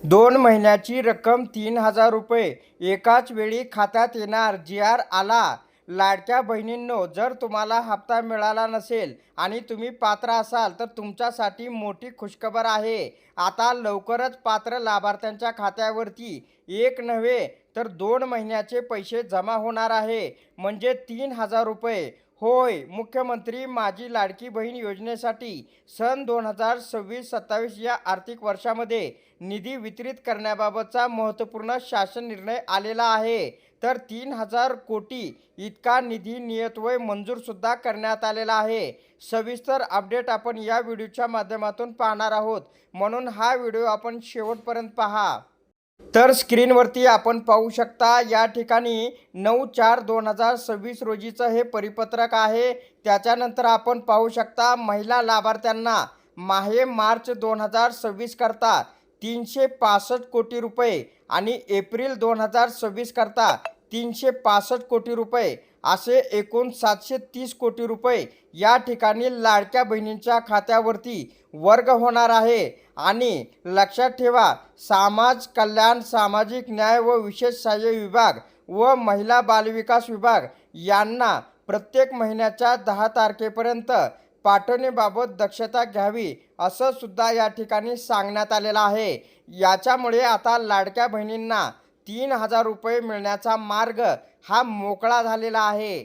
2 महिन्याची रक्कम 3,000 रुपये एकाच वेळी खात्यात येणार. जी.आर. आला. लाडक्या बहिणींनो, जर तुम्हाला हप्ता मिळाला नसेल आणि तुम्ही पात्र असाल तर तुमच्यासाठी मोठी खुशखबर आहे. आता लवकरच पात्र लाभार्थ्यांच्या खात्यावरती एक नव्हे तर 2 महिन्याचे पैसे जमा होणार आहे. म्हणजे 3,000 रुपये. होय, मुख्यमंत्री माझी लाडकी बहीण योजनेसाठी सन 2026-27 या आर्थिक वर्षामध्ये निधी वितरित करण्याबाबतचा महत्त्वपूर्ण शासन निर्णय आलेला आहे. तर 3,000 कोटी इतका निधी नियतव्यय मंजूरसुद्धा करण्यात आलेला आहे. सविस्तर अपडेट आपण या व्हिडिओच्या माध्यमातून पाहणार आहोत, म्हणून हा व्हिडिओ आपण शेवटपर्यंत पहा. तर स्क्रीनवरती आपण पाहू शकता, या ठिकाणी 9/4/2026 रोजीचं हे परिपत्रक आहे. त्याच्यानंतर आपण पाहू शकता, महिला लाभार्थ्यांना मार्च 2026 करता 365 कोटी रुपये आणि एप्रिल 2026 करता 365 कोटी रुपये असे एकूण 730 कोटी रुपये या ठिकाणी लाडक्या बहिणींच्या खात्यावरती वर्ग होणार आहे. आणि लक्षात ठेवा, समाज कल्याण, सामाजिक न्याय व विशेष सहाय्य विभाग व महिला बालविकास विभाग यांना प्रत्येक महिन्याच्या 10 तारखेपर्यंत पाठवणीबाबत दक्षता घ्यावी असं सुद्धा या ठिकाणी सांगण्यात आलेलं आहे. याच्यामुळे आता लाडक्या बहिणींना 3,000 रुपये मिळण्याचा मार्ग हा मोकळा झालेला आहे.